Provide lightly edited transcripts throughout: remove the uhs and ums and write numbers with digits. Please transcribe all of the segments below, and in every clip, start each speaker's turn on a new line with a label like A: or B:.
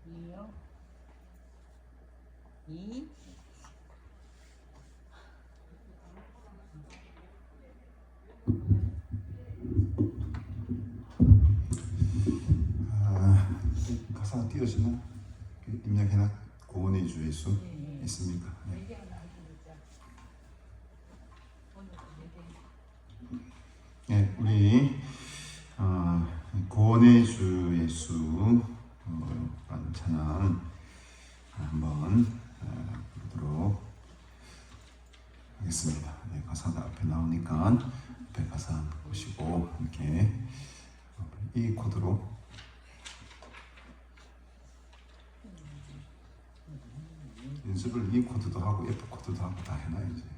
A: 이요? 이?
B: 가사가 띄어지나? 입력해놔. 구원의 주 예수 있습니까? 네. 네, 우리 구원의 주 예수 찬양 한번 부르도록 하겠습니다. 네, 가사가 앞에 나오니까 앞에 가사 보시고 이렇게 이 코드로 연습을 이 코드도 하고 F 코드도 하고 다 해놔야지.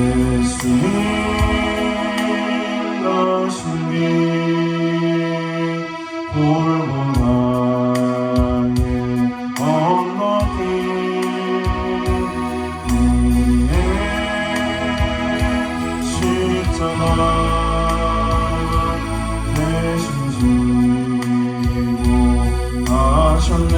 B: 예수님 가신 길 골고다의 언덕길 위에 십자가 대신 지고 가셨네.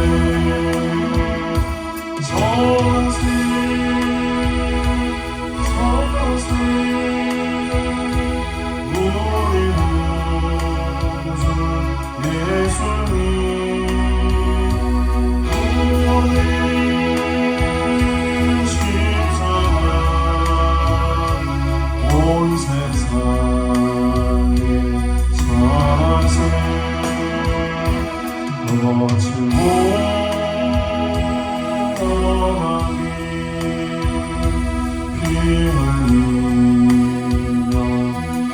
B: 온 세상에 사랑세 거칠고 험하게 피 흘리며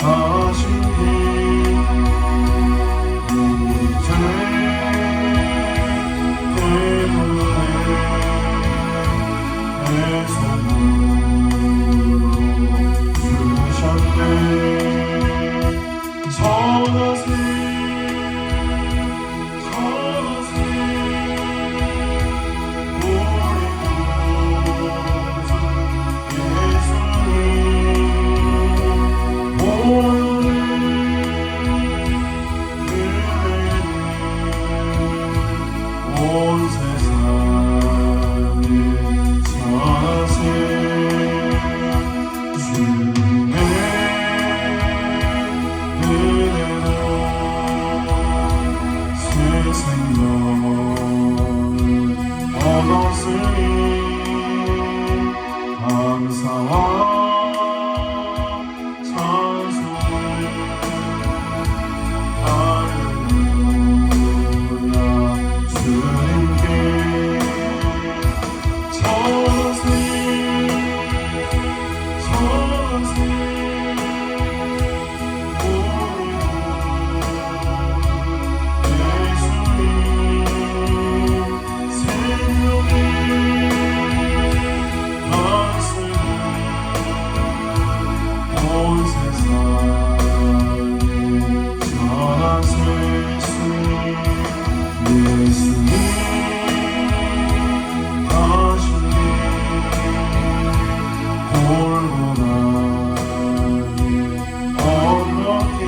B: 가신 길 우리 죄 때문에 온 세상에 사세 주님의 은혜로 새 생명을 얻었으니 감사와 찬송을 주님께 전하세 예수님 생명의 말씀을 온 세상에 전하세. 예수님 가신 길 골고다의 언덕길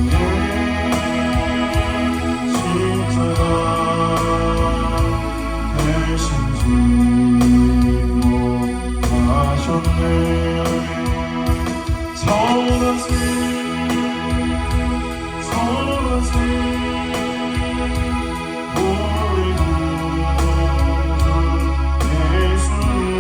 B: 위에 십자가 대신 지고 가셨네. 전하세 우리 구주 예수님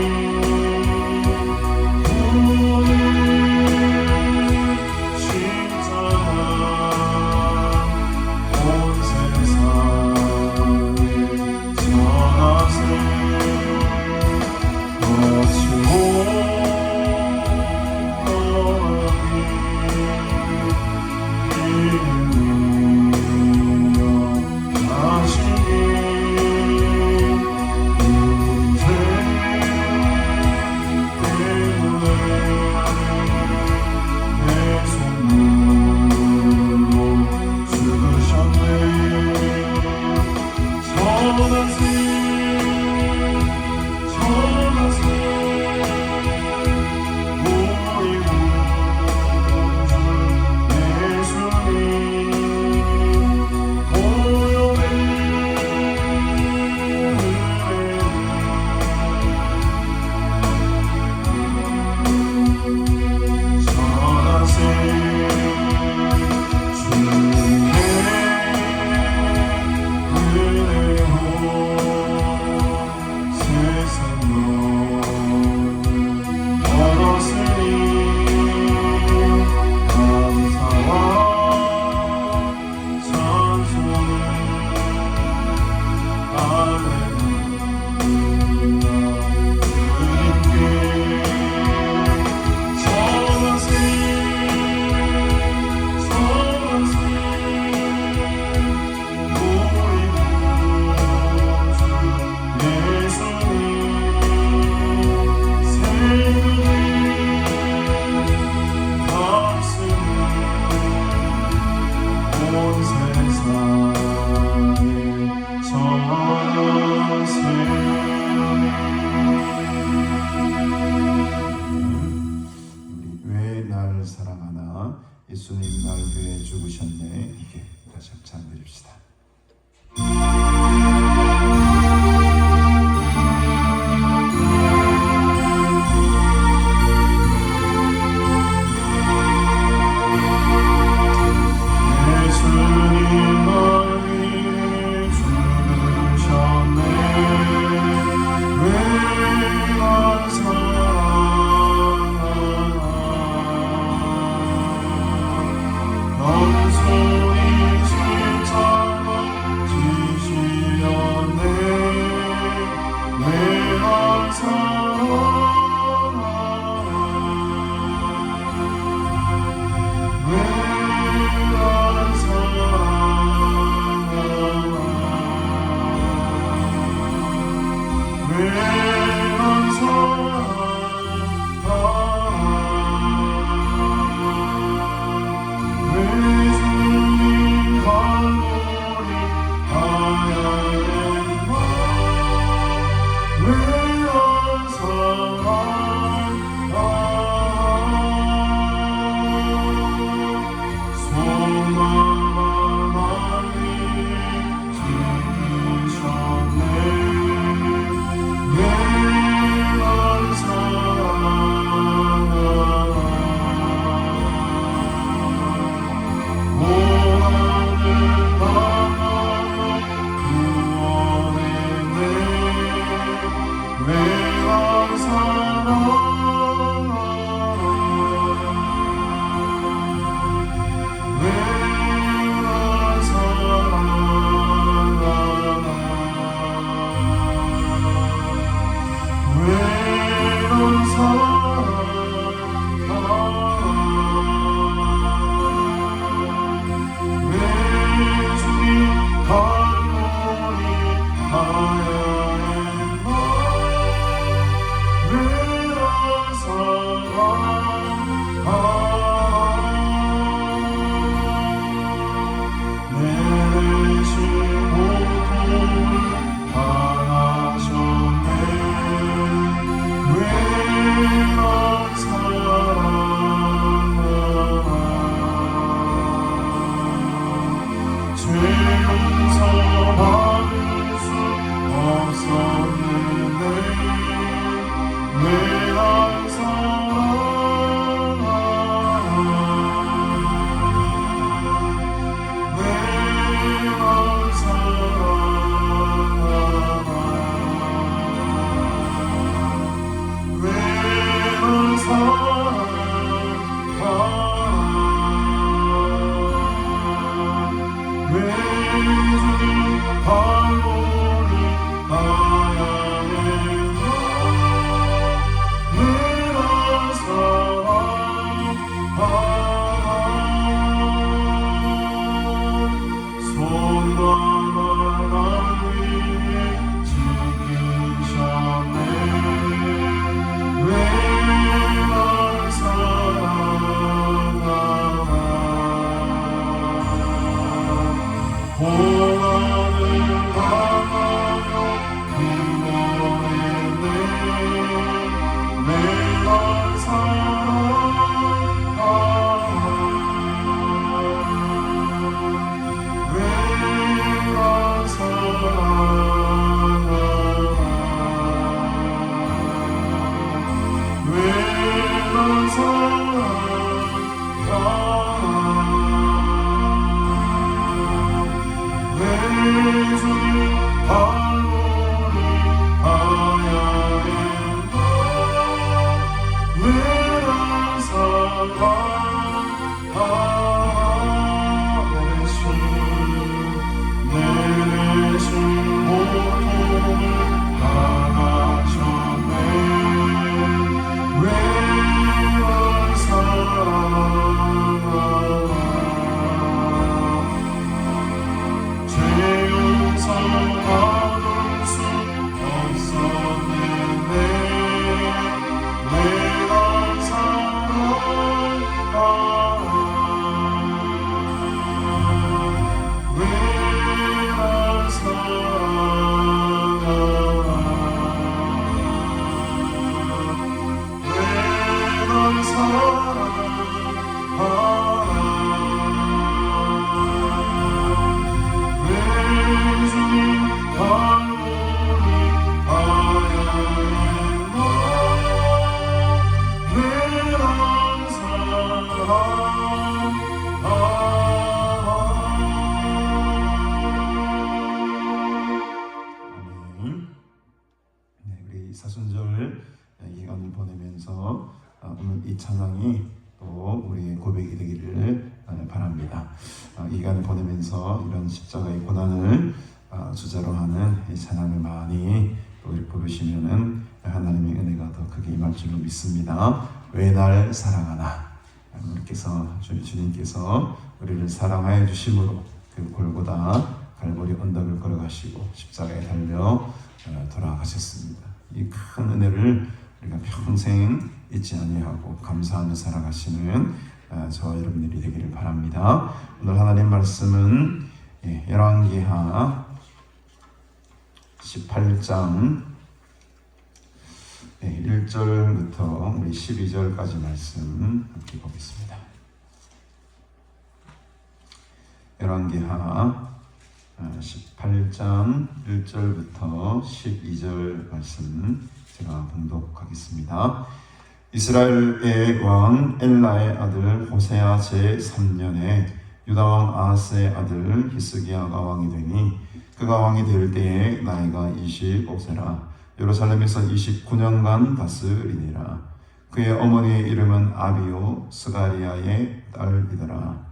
B: 사순절 기간을 보내면서 오늘 이 찬양이 또 우리의 고백이 되기를 바랍니다. 이 기간을 보내면서 이런 십자가의 고난을 주제로 하는 이 찬양을 많이 또 이렇게 부르시면은 하나님의 은혜가 더 크게 임할 줄로 믿습니다. 왜 날 사랑하나? 주님께서 우리를 사랑하여 주심으로 그 골고다 갈보리 언덕을 걸어가시고 십자가에 달려 돌아가셨습니다. 이 큰 은혜를 우리가 평생 잊지 아니하고 감사하며 살아가시는 저와 여러분들이 되기를 바랍니다. 오늘 하나님 말씀은 열왕기하 18장 1절부터 우리 12절까지 말씀 함께 보겠습니다. 열왕기하 18장 1절부터 12절 말씀 제가 봉독하겠습니다. 이스라엘의 왕 엘라의 아들 호세아 제3년에 유다왕 아하스의 아들 히스기야가 왕이 되니 그가 왕이 될 때에 나이가 25세라 예루살렘에서 29년간 다스리니라. 그의 어머니의 이름은 아비요 스가리아의 딸이더라.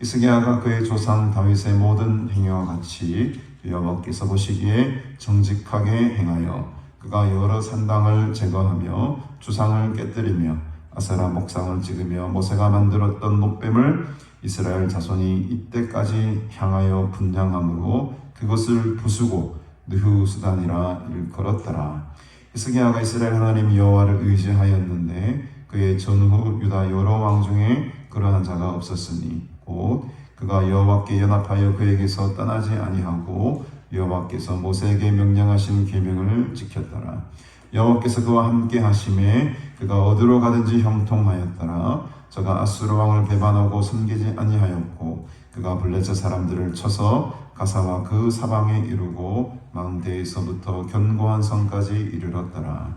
B: 히스기야가 그의 조상 다윗의 모든 행위와 같이 여호와께서 보시기에 정직하게 행하여 그가 여러 산당을 제거하며 주상을 깨뜨리며 아세라 목상을 찍으며 모세가 만들었던 못뱀을 이스라엘 자손이 이때까지 향하여 분향함으로 그것을 부수고 느후수단이라 일컬었더라. 히스기야가 이스라엘 하나님 여호와를 의지하였는데 그의 전후 유다 여러 왕 중에 그러한 자가 없었으니 곧 그가 여호와께 연합하여 그에게서 떠나지 아니하고 여호와께서 모세에게 명령하신 계명을 지켰더라. 여호와께서 그와 함께 하심에 그가 어디로 가든지 형통하였더라. 저가 아수르 왕을 배반하고 섬기지 아니하였고 그가 블레셋 사람들을 쳐서 가사와 그 사방에 이르고 망대에서부터 견고한 성까지 이르렀더라.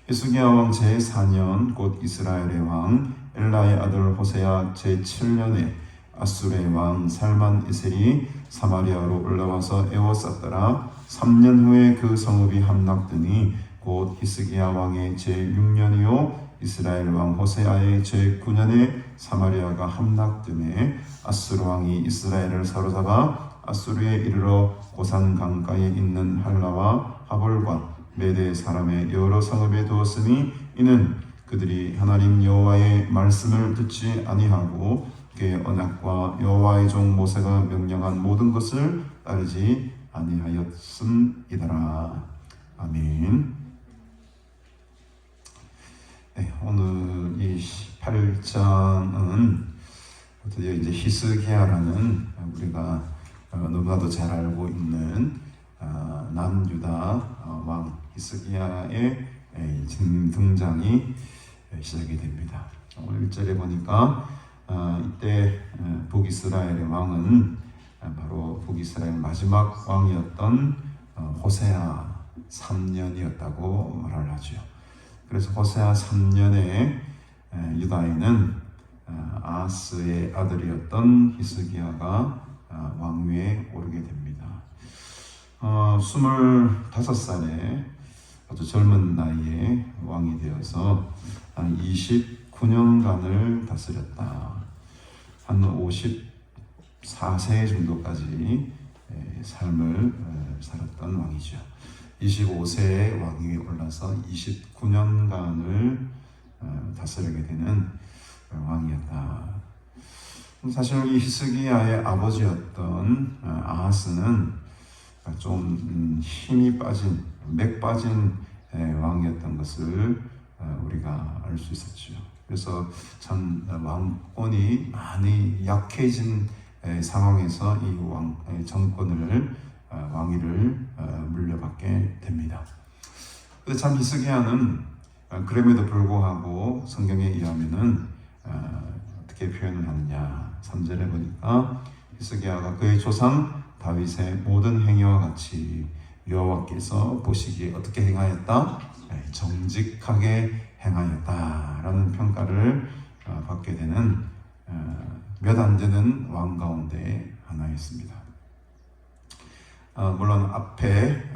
B: 히스기야 왕 제4년 곧 이스라엘의 왕 엘라의 아들 호세아 제7년에 아수르의 왕 살만 이셀이 사마리아로 올라와서 에워쌌더라. 3년 후에 그 성읍이 함락되니 곧 히스기야 왕의 제6년이요 이스라엘 왕 호세아의 제9년에 사마리아가 함락되매 아수르 왕이 이스라엘을 사로잡아 아수르에 이르러 고산 강가에 있는 할라와 하볼과 메대 사람의 여러 성읍에 두었으니 이는 그들이 하나님 여호와의 말씀을 듣지 아니하고 그의 언약과 여호와의 종 모세가 명령한 모든 것을 따르지 아니하였음이더라. 아멘. 네, 오늘 이 18장은 드디어 이제 히스기야라는 우리가 너무나도 잘 알고 있는 남유다 왕 히스기야의 등장이 시작이 됩니다. 오늘 1절에 보니까 이때 북이스라엘의 왕은 바로 북이스라엘 마지막 왕이었던 호세아 3년이었다고 말을 하죠. 그래서 호세아 3년에 유다에는 아하스의 아들이었던 히스기야가 왕위에 오르게 됩니다. 25살에 아주 젊은 나이에 왕이 되어서 한 29년간을 다스렸다. 한 54세 정도까지 삶을 살았던 왕이죠. 25세에 왕위에 올라서 29년간을 다스리게 되는 왕이었다. 사실 이 히스기야의 아버지였던 아하스는 좀 힘이 빠진, 맥 빠진 왕이었던 것을 우리가 알 수 있었죠. 그래서 참 왕권이 많이 약해진 상황에서 이 정권을 왕위를 물려받게 됩니다. 근데 참 히스기야는 그럼에도 불구하고 성경에 의하면은 어떻게 표현을 하느냐 3절에 보니까 히스기야가 그의 조상 다윗의 모든 행위와 같이 여호와께서 보시기에 어떻게 행하였다? 정직하게 행하였다라는 평가를 받게 되는 몇 안 되는 왕 가운데 하나였습니다. 물론 앞에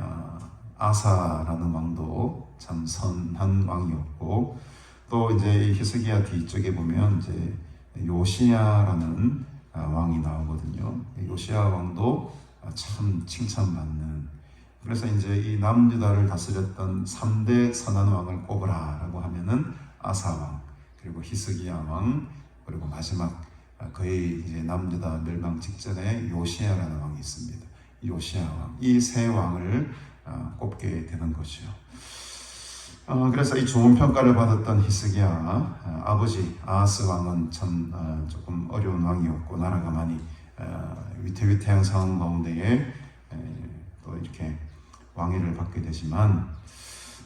B: 아사라는 왕도 참 선한 왕이었고 또 이제 히스기야 뒤쪽에 보면 이제 요시야라는 왕이 나오거든요. 요시야 왕도 참 칭찬받는 그래서 이제 이 남유다를 다스렸던 3대 선한 왕을 꼽으라라고 하면은 아사 왕, 그리고 히스기야 왕, 그리고 마지막 거의 이제 남유다 멸망 직전에 요시야라는 왕이 있습니다. 요시야 왕, 이 세 왕을 꼽게 되는 것이요. 그래서 이 좋은 평가를 받았던 히스기야 아버지 아하스 왕은 참 조금 어려운 왕이었고 나라가 많이 위태위태한 상황 가운데에 또 이렇게 왕위를 받게 되지만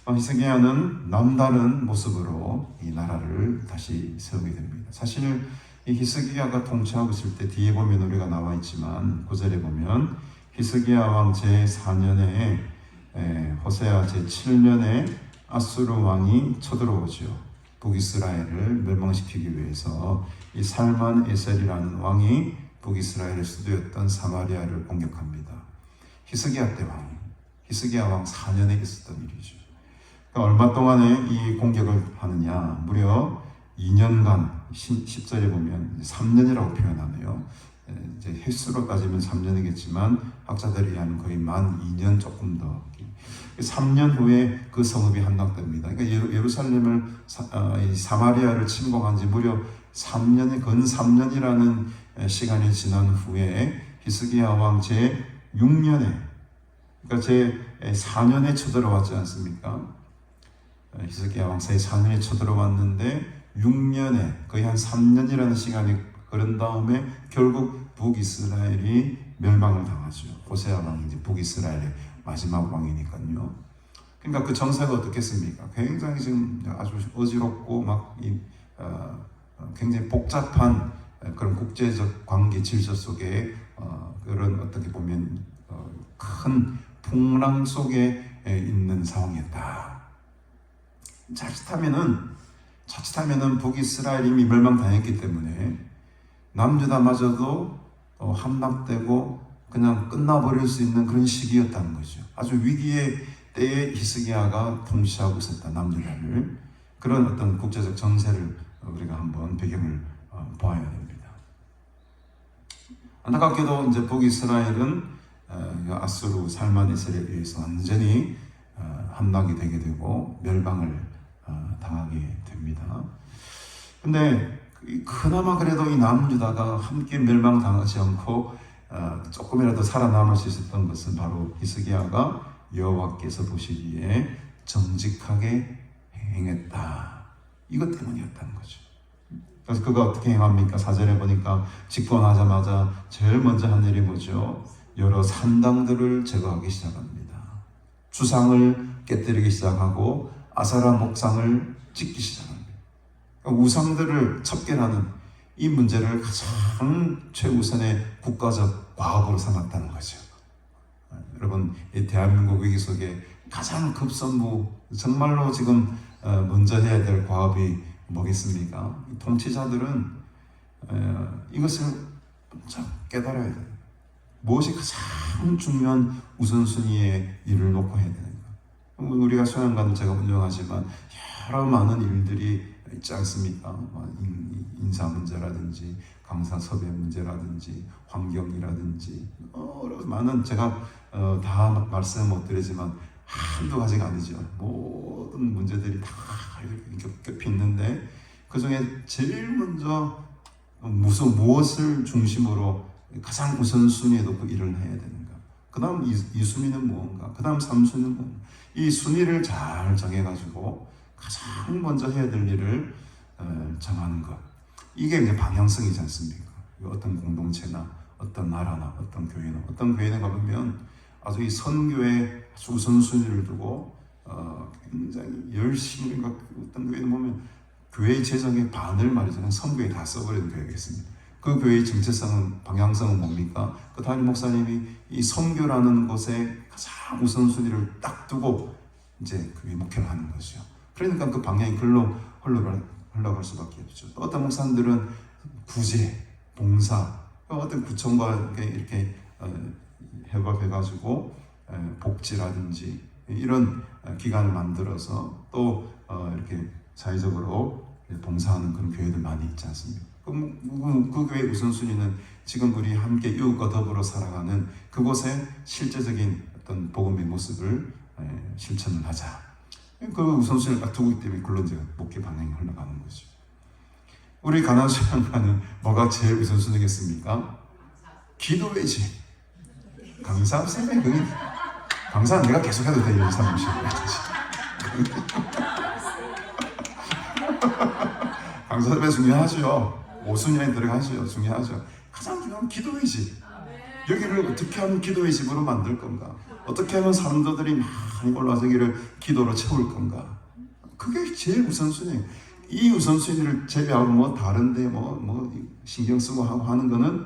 B: 히스기야는 남다른 모습으로 이 나라를 다시 세우게 됩니다. 사실 이 히스기야가 통치하고 있을 때 뒤에 보면 우리가 나와 있지만 9절에 보면 히스기야 왕 제4년에 호세아 제7년에 아수르 왕이 쳐들어오죠. 북이스라엘을 멸망시키기 위해서 이 살만 에셀이라는 왕이 북이스라엘의 수도였던 사마리아를 공격합니다. 히스기야 때 왕이, 히스기야 왕 4년에 있었던 일이죠. 그러니까 얼마 동안에 이 공격을 하느냐? 무려 2년간 10절에 보면 3년이라고 표현하네요. 이제 횟수로 따지면 3년이겠지만 학자들이 하는 거의 만 2년 조금 더 3년 후에 그 성읍이 함락됩니다. 그러니까 예루살렘을 사마리아를 침공한 지 무려 3년이 근 3년이라는 시간이 지난 후에 히스기야 왕 제 6년에 그러니까 제 4년에 쳐들어왔지 않습니까? 히스기야 왕 제 4년에 쳐들어왔는데 6년에 거의 한 3년이라는 시간이 흐른 다음에 결국 북이스라엘이 멸망을 당하죠. 호세아 왕이 이제 북이스라엘의 마지막 왕이니까요. 그러니까 그 정세가 어떻겠습니까? 굉장히 지금 아주 어지럽고 막 굉장히 복잡한 그런 국제적 관계 질서 속에 그런 어떻게 보면 큰 풍랑 속에 있는 상황이었다. 자칫하면은 북이스라엘이 이미 멸망당했기 때문에 남유다마저도 함락되고 그냥 끝나버릴 수 있는 그런 시기였다는 거죠. 아주 위기의 때에 히스기야가 통치하고 있었다, 남유다를. 그런 어떤 국제적 정세를 우리가 한번 배경을 보아야 됩니다. 안타깝게도 이제 북이스라엘은 아수르 살만에셀에 의해서 완전히 함락이 되게 되고 멸망을 당하게 됩니다. 근데 그나마 그래도 이 남유다가 함께 멸망당하지 않고 조금이라도 살아남을 수 있었던 것은 바로 히스기야가 여호와께서 보시기에 정직하게 행했다. 이것 때문이었다는 거죠. 그래서 그가 어떻게 행합니까? 4절에 보니까 집권하자마자 제일 먼저 한 일이 뭐죠? 여러 산당들을 제거하기 시작합니다. 주상을 깨뜨리기 시작하고 아사라 목상을 찍기 시작합니다. 그러니까 우상들을 첩결하는 이 문제를 가장 최우선의 국가적 과업으로 삼았다는 거죠. 여러분, 이 대한민국 위기 속에 가장 급선무, 정말로 지금 먼저 해야 될 과업이 뭐겠습니까? 통치자들은 이것을 깨달아야 돼요. 무엇이 가장 중요한 우선순위의 일을 놓고 해야 되는가? 우리가 수양관을 제가 운영하지만 여러 많은 일들이 있지 않습니까? 인사 문제라든지 강사 섭외 문제라든지 환경이라든지 많은 제가 다 말씀 못 드리지만 한두 가지가 아니죠. 모든 문제들이 다 겹겹이 있는데 그 중에 제일 먼저 무엇을 중심으로 가장 우선순위에 놓고 일을 해야 되는가? 그 다음 2순위는 무언가? 그 다음 3순위는 무언가? 이 순위를 잘 정해가지고 가장 먼저 해야 될 일을 정하는 것. 이게 이제 방향성이지 않습니까? 어떤 공동체나 어떤 나라나 어떤 교회에 가보면 아주 이 선교에 아주 우선순위를 두고 굉장히 열심히 어떤 교회에 보면 교회 재정의 반을 말이죠. 선교에 다 써버리는 교회가 있습니다. 그 교회의 정체성은 방향성은 뭡니까? 그 담임 목사님이 이 선교라는 곳에 가장 우선순위를 딱 두고 이제 교회 목회를 하는 것이죠. 그러니까 그 방향이 글로 흘러갈 수밖에 없죠. 또 어떤 목사님들은 구제, 봉사, 어떤 구청과 이렇게 협업해가지고 복지라든지 이런 기관을 만들어서 또 이렇게 사회적으로 봉사하는 그런 교회들 많이 있지 않습니까? 그 교회의 우선순위는 지금 우리 함께 이웃과 더불어 살아가는 그곳에 실제적인 어떤 복음의 모습을 실천을 하자. 그 우선순위를 딱 두고 있기 때문에 그걸로 이제 목회 방향이 흘러가는 거죠. 우리 가나안교회는 뭐가 제일 우선순위겠습니까? 기도회지. 강사 쌤이 그게 강사는 내가 계속해도 돼. 이런 사무실. 강사 쌤이 중요하죠. 5순위에 들어가죠. 중요하죠. 가장 중요한 기도회지. 여기를 어떻게 하면 기도의 집으로 만들 건가? 어떻게 하면 사람들이 많이 올라와서 여기를 기도로 채울 건가? 그게 제일 우선순위예요. 이 우선순위를 제외하고 뭐 다른데 뭐 신경 쓰고 하고 하는 거는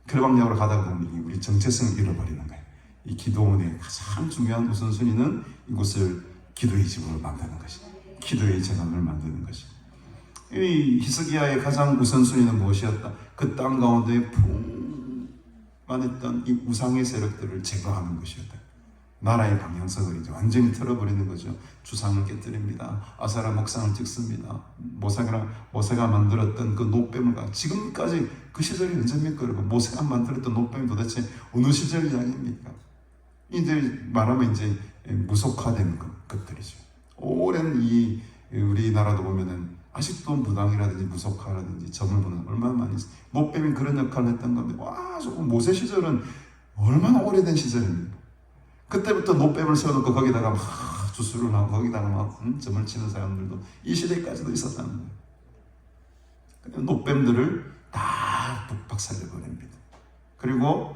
B: 그런 방향으로 가다 보면 우리 정체성을 잃어버리는 거예요. 이 기도원의 가장 중요한 우선순위는 이곳을 기도의 집으로 만드는 것이, 기도의 재단을 만드는 것이. 이 히스기야의 가장 우선순위는 무엇이었다? 그 땅 가운데 풍만했던 이 우상의 세력들을 제거하는 것이었다. 나라의 방향성을 이제 완전히 틀어버리는 거죠. 주상을 깨뜨립니다. 아세라 목상을 찍습니다. 모세가 만들었던 그 노뱀을 지금까지 그 시절이 언제입니까? 여러분, 모세가 만들었던 노뱀이 도대체 어느 시절 이야기입니까? 이제 말하면 이제 무속화된 것들이죠. 오랜 이 우리나라도 보면은 아직도 무당이라든지 무속화라든지 점을 보는 얼마나 많이 있어요. 노뱀이 그런 역할을 했던 건데, 와, 조금 모세 시절은 얼마나 오래된 시절입니다. 그때부터 노뱀을 세워놓고 거기다가 막 주술을 하고 거기다가 막 점을 치는 사람들도 이 시대까지도 있었다는 거예요. 노뱀들을 다 박살내버립니다. 그리고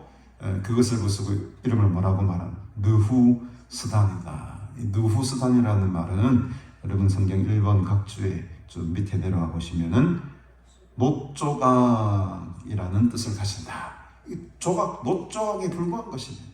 B: 그것을 부수고 이름을 뭐라고 말하는 느후스단이다. 이 느후스단이라는 말은 여러분 성경 1번 각주에 좀 밑에 내려가 보시면은 노조각이라는 뜻을 가진다. 이 조각, 노조각에 불과한 것이네.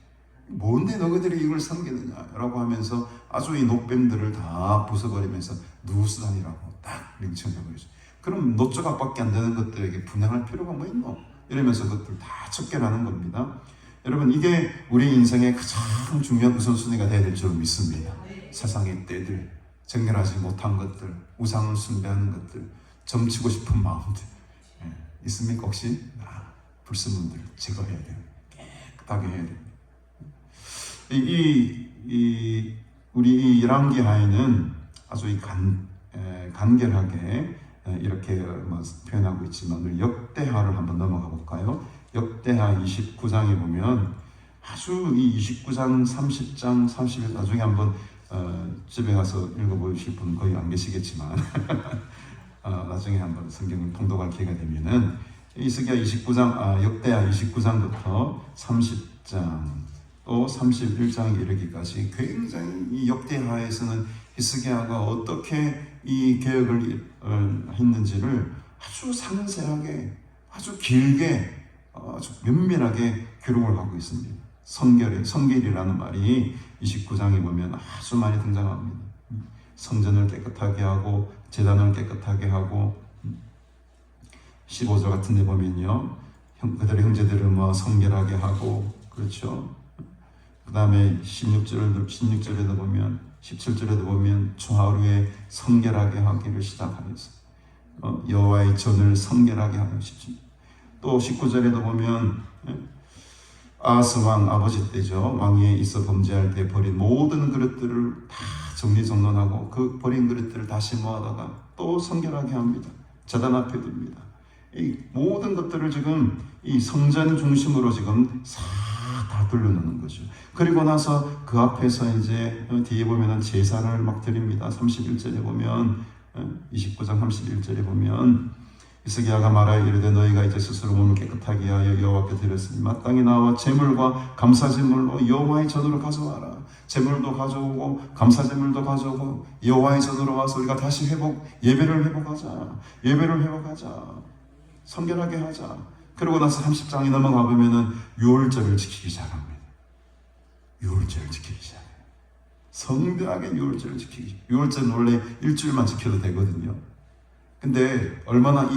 B: 뭔데 너희들이 이걸 섬기느냐라고 하면서 아주 이 노뱀들을 다 부숴버리면서 누수단이라고 딱 명칭해버리죠. 그럼 노조각밖에 안 되는 것들에게 분양할 필요가 뭐 있노? 이러면서 그것들 다 척결하는 겁니다. 여러분, 이게 우리 인생의 가장 중요한 우선순위가 되어야 될 줄 믿습니다. 세상의 때들, 정결하지 못한 것들, 우상을 숭배하는 것들, 점치고 싶은 마음들 있습니까 혹시? 불순물들 제거해야 돼요. 깨끗하게 해야 됩니다. 우리 이 열왕기 하에는 아주 간결하게 이렇게 표현하고 있지만 우리 역대하를 한번 넘어가 볼까요? 역대하 29장에 보면 아주 이 29장, 30장, 31 나중에 한번 집에 가서 읽어보실 분은 거의 안 계시겠지만 나중에 한번 성경을 통독할 기회가 되면은 히스기야 29장, 역대하 29장부터 30장 또 31장에 이르기까지 굉장히 이 역대하에서는 히스기야가 어떻게 이 개혁을 했는지를 아주 상세하게, 아주 길게, 아주 면밀하게 기록을 하고 있습니다. 성결이라는 말이 29장에 보면 아주 많이 등장합니다. 성전을 깨끗하게 하고 제단을 깨끗하게 하고 15절 같은 데 보면요, 그들의 형제들을 성결하게 하고, 그렇죠. 그 다음에 16절에도 보면, 17절에도 보면 초하루에 성결하게 하기를 시작하면서 여호와의 전을 성결하게 하고 싶습니다. 또 19절에도 보면 아하스 왕 아버지 때죠. 왕위에 있어 범죄할 때 버린 모든 그릇들을 다 정리정돈하고 그 버린 그릇들을 다시 모아다가 또 성결하게 합니다. 제단 앞에 둡니다. 이 모든 것들을 지금 이 성전 중심으로 지금 다 돌려놓는 거죠. 그리고 나서 그 앞에서 이제 뒤에 보면은 제사를 막 드립니다. 31절에 보면 29장 31절에 보면 히스기야가 말하여 이르되 너희가 이제 스스로 몸을 깨끗하게 하여 여호와께 드렸으니 마땅히 나와 제물과 감사제물로 여호와의 전으로 가져와라. 제물도 가져오고 감사제물도 가져오고 여호와의 전으로 와서 우리가 다시 예배를 회복하자. 성결하게 하자. 그러고 나서 30장이 넘어가 보면은 유월절을 지키기 시작합니다. 유월절을 지키기 시작해요. 성대하게 유월절을 지키기. 유월절은 원래 일주일만 지켜도 되거든요. 근데 얼마나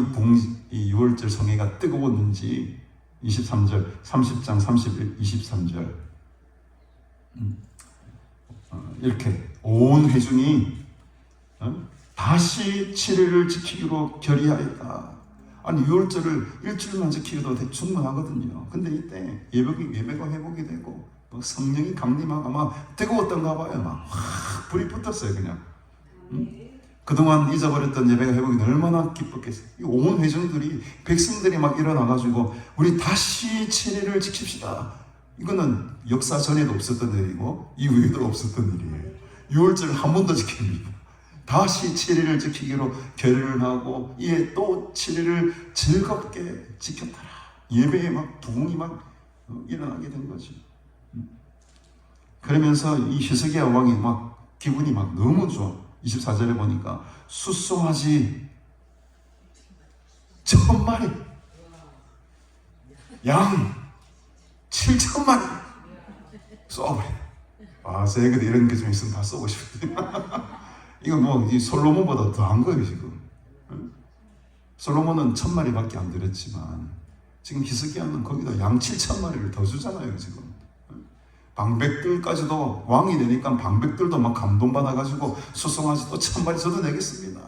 B: 이 유월절 성회가 뜨거웠는지 23절, 30장, 31, 23절 이렇게 온 회중이 다시 7일을 지키기로 결의하였다. 아니 유월절을 일주일만 지키기도 충분하거든요. 근데 이때 예배가 회복이 되고 뭐 성령이 강림하고 막 뜨거웠던가 봐요. 막 확 불이 붙었어요 그냥. 그동안 잊어버렸던 예배가 회복이 얼마나 기뻤겠어요. 온 회중들이 백성들이 막 일어나가지고 우리 다시 7일을 지킵시다. 이거는 역사 전에도 없었던 일이고 이후에도 없었던 일이에요. 6월절을 한 번 더 지킵니다. 다시 7일을 지키기로 결의를 하고 이에 또 7일을 즐겁게 지켰더라. 예배에 막 부흥이 막 일어나게 된 거지. 그러면서 이 히스기야 왕이 막 기분이 막 너무 좋아. 24절에 보니까 숫송아지 1000마리, 양 7000마리 쏘아버려. 아, 제가 이런 게 좀 있으면 다 쏘고 싶은데. 이거 뭐 이 솔로몬보다 더한 거예요 지금. 솔로몬은 1000마리밖에 안 들었지만 지금 히스기야는 거기다 양 7000마리를 더 주잖아요 지금. 방백들까지도 왕이 되니까 방백들도 막 감동받아가지고 수송아지 또 1000마리 저도 내겠습니다.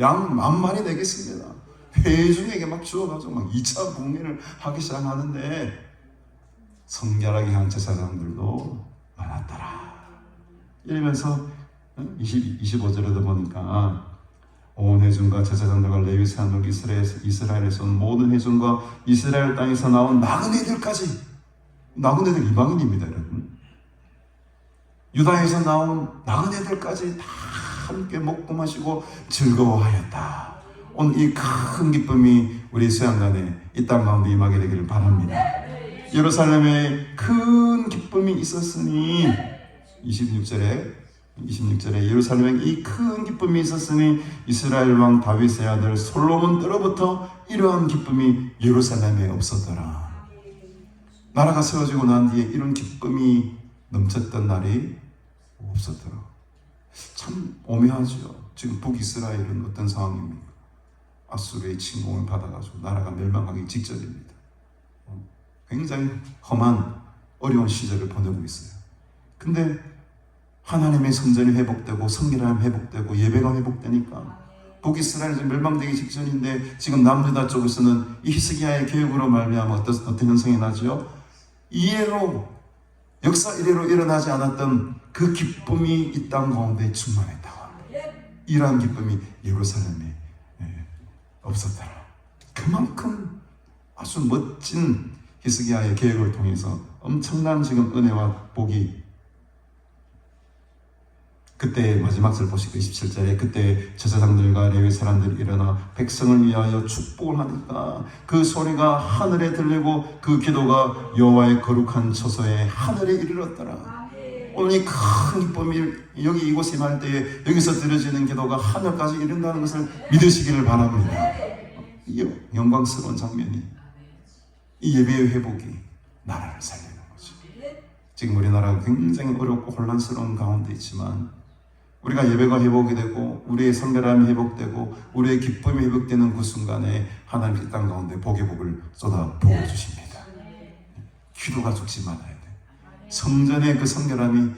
B: 양 10,000마리 내겠습니다. 회중에게 막 주어가지고 막 2차 봉례를 하기 시작하는데 성결하게 한 제사장들도 많았더라. 이러면서 25절에도 보니까 온 회중과 제사장들과 레위 사람들 이스라엘에서 온 모든 회중과 이스라엘 땅에서 나온 나그네들까지, 나그네들 이방인입니다 여러분. 유다에서 나온 나그네들까지 다 함께 먹고 마시고 즐거워하였다. 오늘 이 큰 기쁨이 우리 수양간에 이 땅 가운데 임하게 되기를 바랍니다. 예루살렘에 큰 기쁨이 있었으니 26절에 예루살렘에 이 큰 기쁨이 있었으니 이스라엘 왕 다윗의 아들 솔로몬 때로부터 이러한 기쁨이 예루살렘에 없었더라. 나라가 세워지고 난 뒤에 이런 기쁨이 넘쳤던 날이 없었더라. 참 오묘하죠. 지금 북이스라엘은 어떤 상황입니까? 아수르의 침공을 받아가지고 나라가 멸망하기 직전입니다. 굉장히 험한 어려운 시절을 보내고 있어요. 근데 하나님의 성전이 회복되고 성결함이 회복되고 예배가 회복되니까 북이스라엘이 멸망되기 직전인데 지금 남유다 쪽에서는 이 히스기야의 계획으로 말미암아 어떤 현상이 나죠? 이해로 역사 이래로 일어나지 않았던 그 기쁨이 이 땅 가운데 충만했다. 이러한 기쁨이 예루살렘에 없었더라. 그만큼 아주 멋진 히스기야의 계획을 통해서 엄청난 지금 은혜와 복이, 그때 마지막 절 보시고 27절에 그때 제사장들과 레위 사람들이 일어나 백성을 위하여 축복을 하니까 그 소리가 하늘에 들리고 그 기도가 여호와의 거룩한 처소에 하늘에 이르렀더라. 오늘 이 큰 기쁨이 여기 이곳에 임할 때에 여기서 들어지는 기도가 하늘까지 이른다는 것을 믿으시기를 바랍니다. 이 영광스러운 장면이, 이 예배의 회복이 나라를 살리는 거죠. 지금 우리나라가 굉장히 어렵고 혼란스러운 가운데 있지만 우리가 예배가 회복이 되고 우리의 성결함이 회복되고 우리의 기쁨이 회복되는 그 순간에 하나님 이 땅 가운데 복의 복을 쏟아 부어주십니다. 기도가 죽지 말아야 돼. 성전의 그 성결함이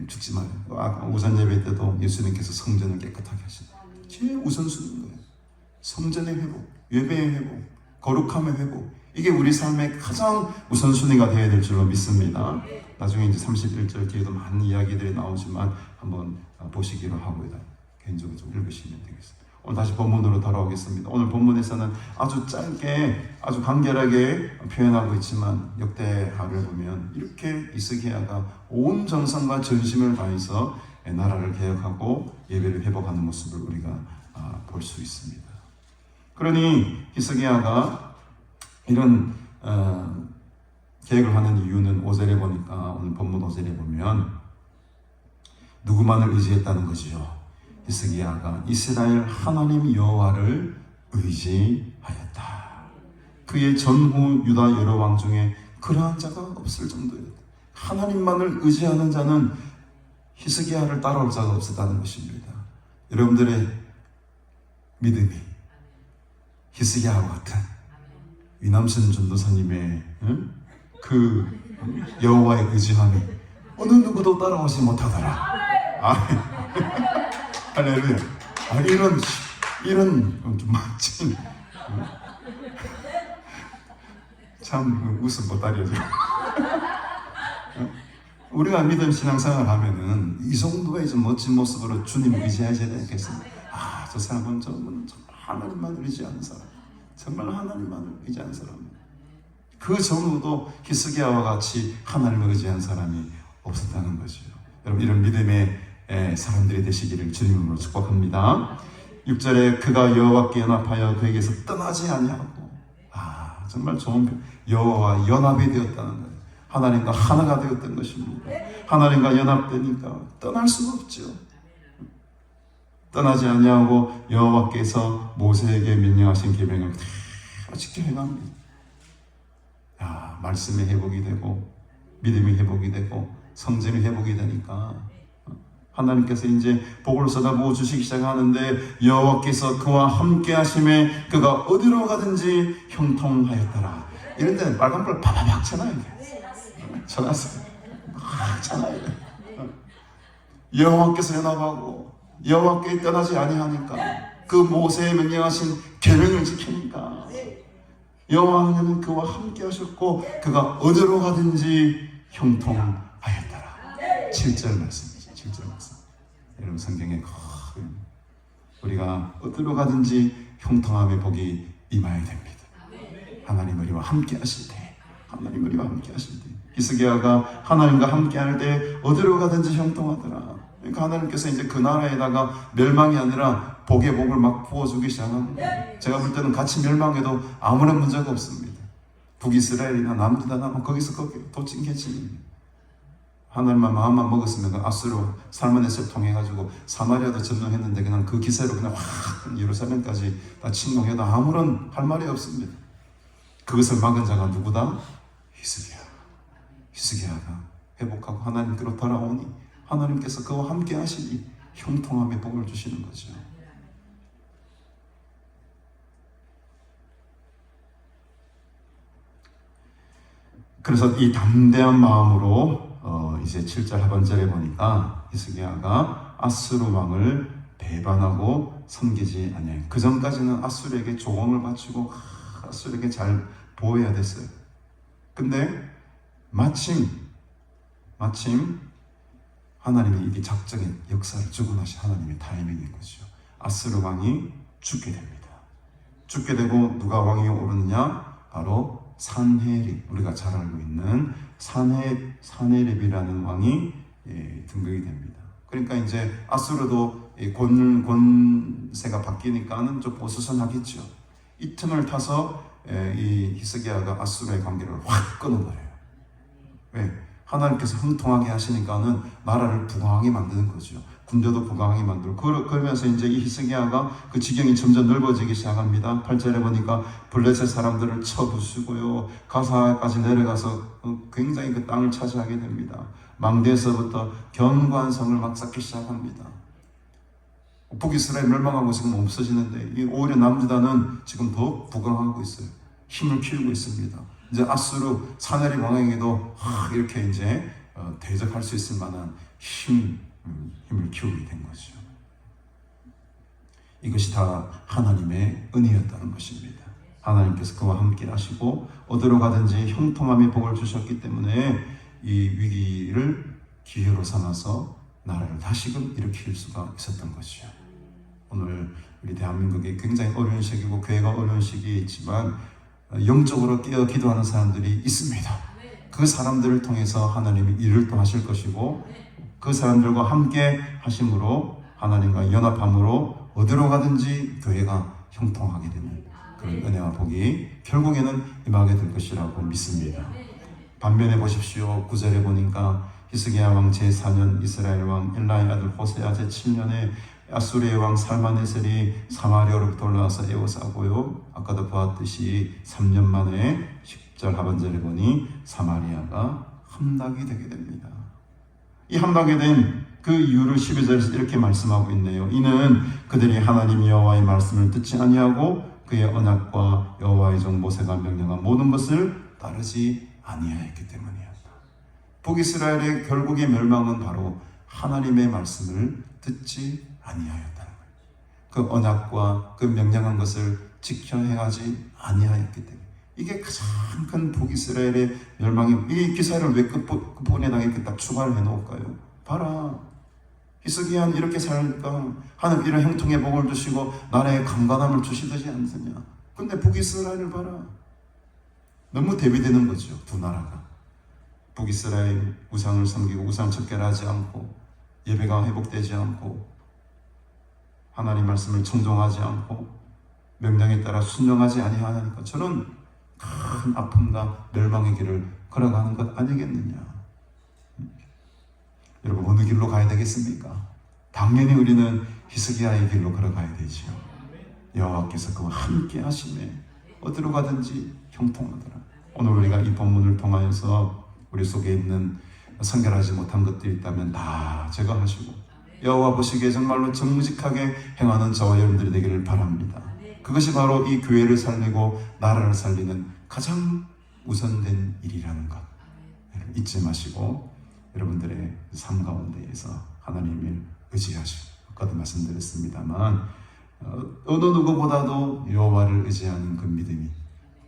B: 죽지 말아요. 우선 예배 때도 예수님께서 성전을 깨끗하게 하신다. 제일 우선순위인 거예요. 성전의 회복, 예배의 회복, 거룩함의 회복, 이게 우리 삶의 가장 우선순위가 되어야 될 줄로 믿습니다. 나중에 이제 31절 뒤에도 많은 이야기들이 나오지만 한번 보시기로 하고요. 개인적으로 좀 읽으시면 되겠습니다. 오늘 다시 본문으로 돌아오겠습니다. 오늘 본문에서는 아주 짧게 아주 간결하게 표현하고 있지만 역대하를 보면 이렇게 히스기야가 온 정성과 전심을 다해서 나라를 개혁하고 예배를 회복하는 모습을 우리가 볼 수 있습니다. 그러니 히스기야가 이런 계획을 하는 이유는 5절에 보니까, 오늘 본문 5절에 보면 누구만을 의지했다는 것이죠. 히스기야가 이스라엘 하나님 여호와를 의지하였다. 그의 전후 유다 여러 왕 중에 그러한 자가 없을 정도였다. 하나님만을 의지하는 자는 히스기야를 따라올 자가 없었다는 것입니다. 여러분들의 믿음이 히스기야와 같은 위남선 전도사님의 그 여호와의 의지함이 어느 누구도 따라오지 못하더라. 할렐루야. 이런 좀 멋진 참 웃음 보따리죠. 우리가 믿음 신앙생활 하면은 이 정도의 이제 멋진 모습으로 주님을 의지하셔야 되겠습니다. 저 사람은 정말 하나님만 의지하는 사람, 정말 하나님만 의지하는 사람. 그 전후도 히스기야와 같이 하나님을 의지한 사람이 없었다는 거죠. 여러분, 이런 믿음의 사람들이 되시기를 주님으로 축복합니다. 6절에 그가 여호와께 연합하여 그에게서 떠나지 아니하고, 정말 좋은 여호와와 연합이 되었다는 거예요. 하나님과 하나가 되었던 것입니다. 하나님과 연합되니까 떠날 수가 없죠. 떠나지 아니하고 여호와께서 모세에게 명령하신 계명을 다 지켜 행합니다. 말씀이 회복이 되고 믿음이 회복이 되고 성전이 회복이 되니까 하나님께서 이제 복을 쏟아부어 주시기 시작하는데 여호와께서 그와 함께 하심에 그가 어디로 가든지 형통하였더라. 이런 데는 빨간불 파파박 쳐놔야 돼. 쳐놨어요. 쳐놔야 돼. 여호와께서 연합하고 여호와께 떠나지 아니하니까, 그 모세의 명령하신 계명을 지키니까 여호와는 그와 함께 하셨고 그가 어디로 가든지 형통하였더라. 7절 말씀이죠. 7절 말씀. 여러분, 성경에 우리가 어디로 가든지 형통함의 복이 임하여야 됩니다. 하나님 우리와 함께 하실 때, 하나님 우리와 함께 하실 때, 히스기야가 하나님과 함께 할 때 어디로 가든지 형통하더라. 그러니까 하나님께서 이제 그 나라에다가 멸망이 아니라 복의 복을 막 부어주기 시작합니다. 제가 볼 때는 같이 멸망해도 아무런 문제가 없습니다. 북이스라엘이나 남유다나 거기서 거기 도찐개찐입니다. 하나님만 마음만 먹었으면 아수르 살머네스를 통해가지고 사마리아도 점령했는데 그냥 그 기세로 그냥 확 예루살렘까지 다 침공해도 아무런 할 말이 없습니다. 그것을 막은 자가 누구다? 히스기야가 회복하고 하나님께로 돌아오니 하나님께서 그와 함께 하시니 형통함의 복을 주시는 거죠. 그래서 이 담대한 마음으로 이제 7절 하반절에 보니까 히스기야가 아수르 왕을 배반하고 섬기지 아니하여, 그 전까지는 아수르에게 조공을 바치고 아수르에게 잘 보호해야 됐어요. 근데 마침 하나님의 이게 작정의 역사를 주관하신 하나님의 타이밍인 거죠. 아수르 왕이 죽게 됩니다. 죽게 되고 누가 왕위에 오르느냐? 바로 산헤립, 우리가 잘 알고 있는 산헤립이라는 왕이 등극이 됩니다. 그러니까 이제 아수르도 권세가 바뀌니까는 좀 어수선하겠죠. 이 틈을 타서 이 히스기야가 아수르의 관계를 확 끊어버려요. 왜? 하나님께서 형통하게 하시니까는 나라를 부강하게 만드는 거죠. 군대도 부강하게 만들고, 그러면서 이제 이 히스기야가 그 지경이 점점 넓어지기 시작합니다. 8절에 보니까 블레셋 사람들을 쳐부수고요, 가사까지 내려가서 굉장히 그 땅을 차지하게 됩니다. 망대에서부터 견고한 성을 막 쌓기 시작합니다. 북이스라엘 멸망하고 지금 없어지는데 오히려 남유다는 지금 더 부강하고 있어요. 힘을 키우고 있습니다. 이제 아수르 산헤립 왕에게도 이렇게 이제 대적할 수 있을 만한 힘을 키우게 된 거죠. 이것이 다 하나님의 은혜였다는 것입니다. 하나님께서 그와 함께 하시고 어디로 가든지 형통함의 복을 주셨기 때문에 이 위기를 기회로 삼아서 나라를 다시금 일으킬 수가 있었던 것이죠. 오늘 우리 대한민국이 굉장히 어려운 시기고 교회가 어려운 시기에 있지만 영적으로 깨어 기도하는 사람들이 있습니다. 그 사람들을 통해서 하나님이 일을 또 하실 것이고, 그 사람들과 함께 하심으로 하나님과 연합함으로 어디로 가든지 교회가 형통하게 되는 그런 은혜와 복이 결국에는 임하게 될 것이라고 믿습니다. 반면에 보십시오. 9절에 보니까 히스기야 왕 제4년 이스라엘 왕 엘라의 아들 호세아 제7년에 아수르의 왕 살마네셀이 사마리아로부터 올라와서 에워싸고요, 아까도 보았듯이 3년 만에 10절 하반절에 보니 사마리아가 함락이 되게 됩니다. 이 함락이 된 그 이유를 12절에서 이렇게 말씀하고 있네요. 이는 그들이 하나님 여호와의 말씀을 듣지 아니하고 그의 언약과 여호와의 종 모세가 명령한 모든 것을 따르지 아니하였기 때문이었다. 북이스라엘의 결국의 멸망은 바로 하나님의 말씀을 듣지 아니하였다는 거예요. 그 언약과 그 명령한 것을 지켜 행하지 아니하였기 때문에, 이게 가장 큰 북이스라엘의 멸망이. 이 기사를 왜 끝부분에 이렇게 딱 추가를 해놓을까요? 봐라, 히스기야는 이렇게 살까? 하나님 이런 형통의 복을 주시고 나라에 강건함을 주시듯이 않느냐. 근데 북이스라엘을 봐라. 너무 대비되는 거죠, 두 나라가. 북이스라엘 우상을 섬기고 우상 척결하지 않고 예배가 회복되지 않고 하나님 말씀을 청종하지 않고 명령에 따라 순종하지 아니하니까 저는 큰 아픔과 멸망의 길을 걸어가는 것 아니겠느냐. 여러분, 어느 길로 가야 되겠습니까? 당연히 우리는 히스기야의 길로 걸어가야 되죠. 여호와께서 그와 함께 하시네. 어디로 가든지 형통하더라. 오늘 우리가 이 본문을 통하여서 우리 속에 있는 성결하지 못한 것들이 있다면 다 제거하시고 여호와 보시기에 정말로 정직하게 행하는 저와 여러분들이 되기를 바랍니다. 그것이 바로 이 교회를 살리고 나라를 살리는 가장 우선된 일이라는 것 잊지 마시고 여러분들의 삶 가운데에서 하나님을 의지하시고, 아까도 말씀드렸습니다만 어느 누구보다도 여호와를 의지하는 그 믿음이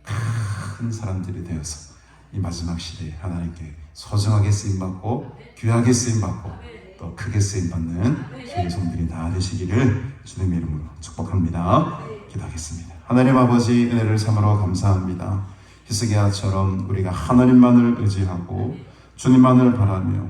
B: 큰 사람들이 되어서 이 마지막 시대에 하나님께 소중하게 쓰임받고 귀하게 쓰임받고 또 크게 쓰임받는 주의 종들이 다 되시기를 주님의 이름으로 축복합니다. 기도하겠습니다. 하나님 아버지, 은혜를 참으로 감사합니다. 히스기야처럼 우리가 하나님만을 의지하고 주님만을 바라며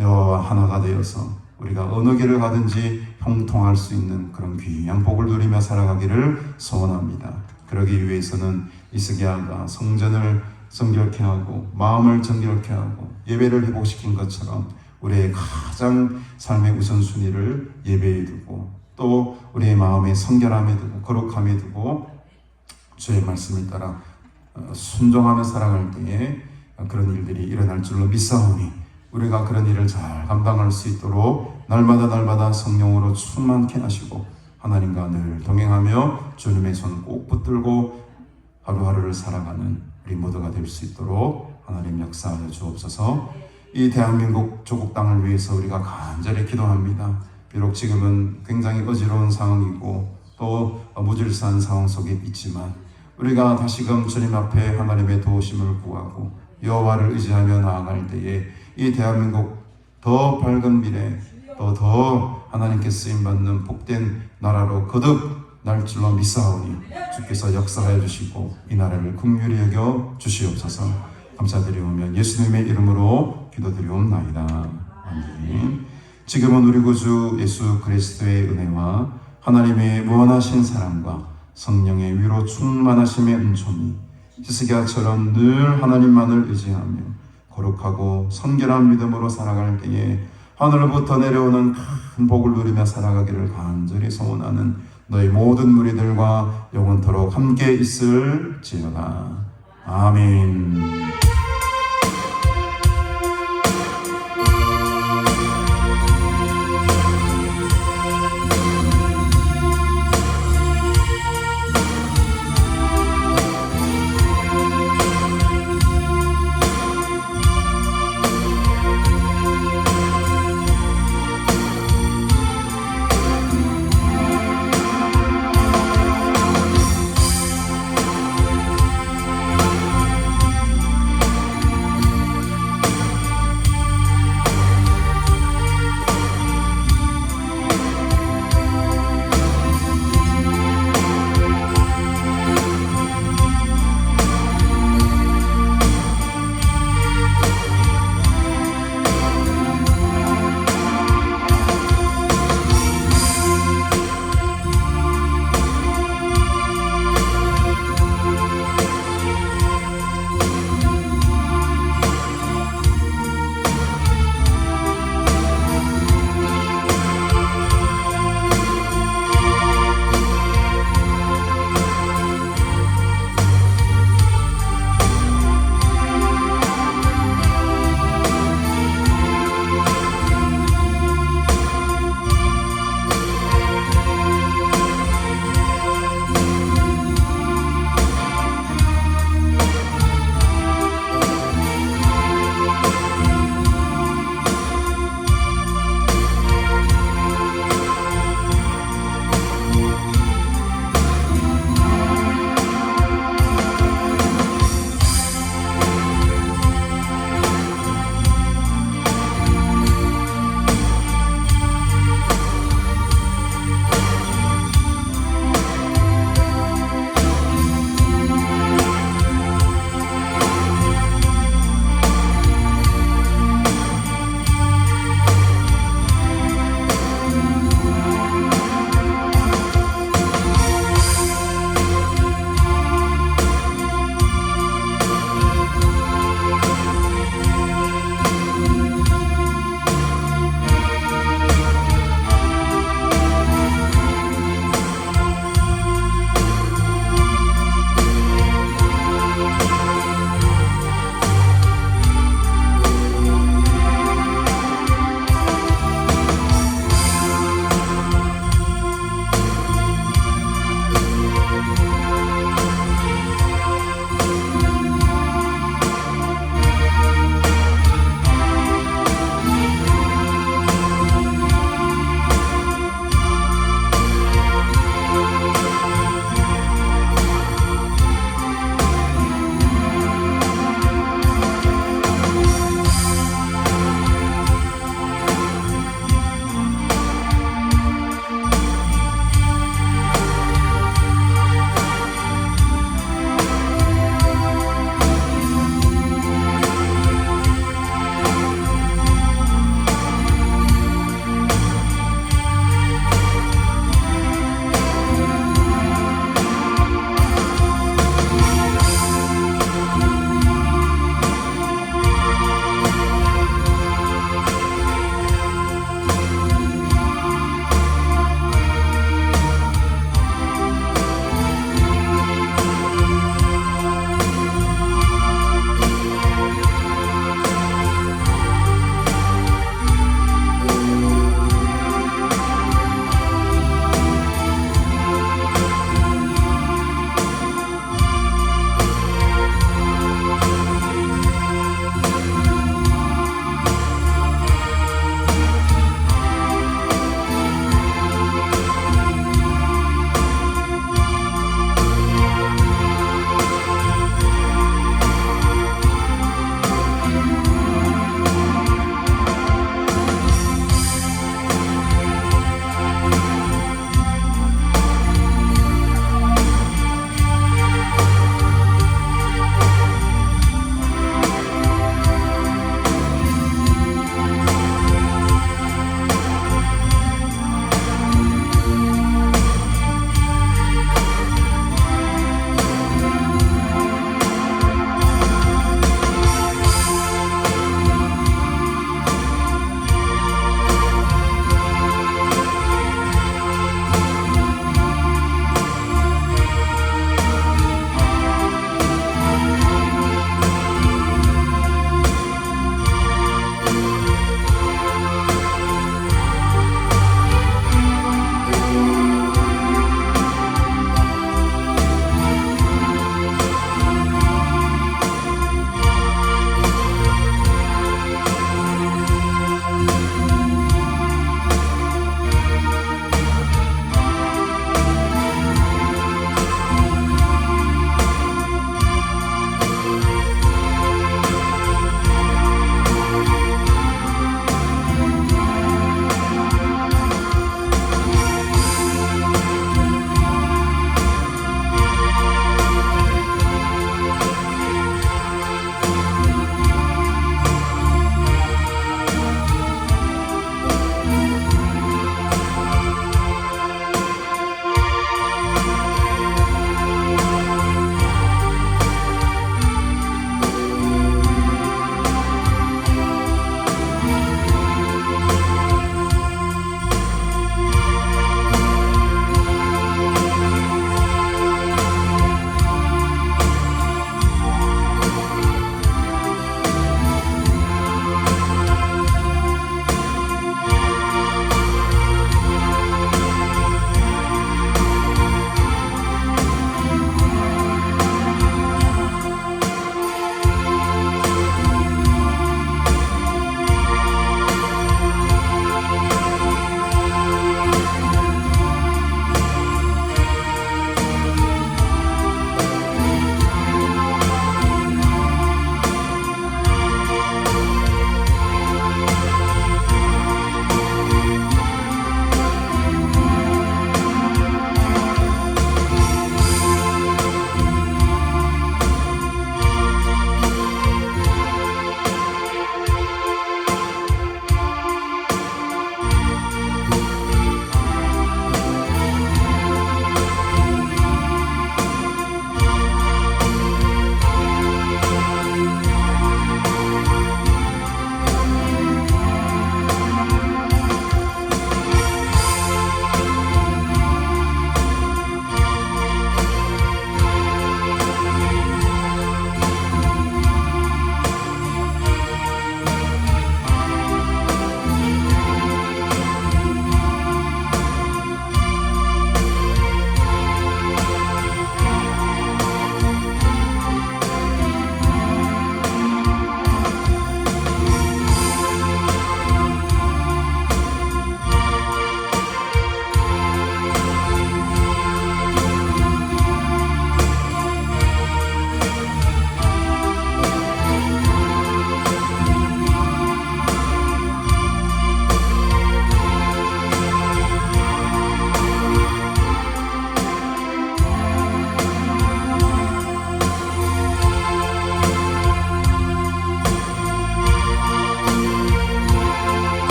B: 여호와와 하나가 되어서 우리가 어느 길을 가든지 형통할 수 있는 그런 귀한 복을 누리며 살아가기를 소원합니다. 그러기 위해서는 히스기야가 성전을 정결케 하고 마음을 정결케 하고 예배를 회복시킨 것처럼 우리의 가장 삶의 우선순위를 예배에 두고 또 우리의 마음의 성결함에 두고 거룩함에 두고 주의 말씀을 따라 순종하며 살아갈 때에 그런 일들이 일어날 줄로 믿사오니 우리가 그런 일을 잘 감당할 수 있도록 날마다 성령으로 충만케 하시고 하나님과 늘 동행하며 주님의 손 꼭 붙들고 하루하루를 살아가는 우리 모두가 될 수 있도록 하나님 역사하여 주옵소서. 이 대한민국 조국 땅을 위해서 우리가 간절히 기도합니다. 비록 지금은 굉장히 어지러운 상황이고 또 무질서한 상황 속에 있지만 우리가 다시금 주님 앞에 하나님의 도우심을 구하고 여호와를 의지하며 나아갈 때에 이 대한민국 더 밝은 미래 또 더 하나님께 쓰임받는 복된 나라로 거듭 날 줄로 믿사오니 주께서 역사하여 주시고 이 나라를 긍휼히 여겨 주시옵소서. 감사드리오며 예수님의 이름으로 기도드리옵나이다. 아멘. 지금은 우리 구주 예수 그리스도의 은혜와 하나님의 무한하신 사랑과 성령의 위로 충만하심의 은총이 히스기야처럼 늘 하나님만을 의지하며 거룩하고 성결한 믿음으로 살아갈 때에 하늘로부터 내려오는 큰 복을 누리며 살아가기를 간절히 소원하는 너희 모든 무리들과 영원토록 함께 있을지어다. 아멘.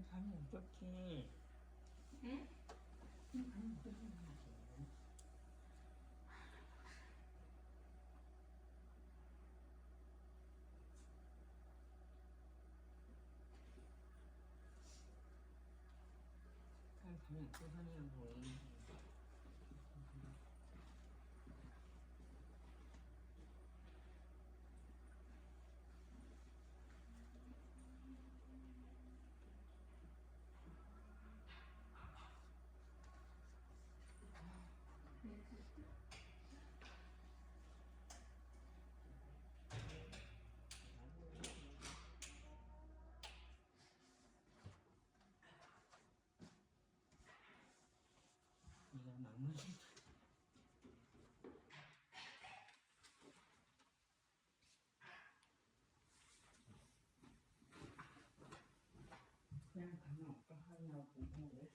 A: 잠이 어떻게? 응? 잠이 어떻게 나지? 잠이 어떻게 하냐고. 네가 막는 그냥 가면 어떡하냐고.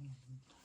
A: 좀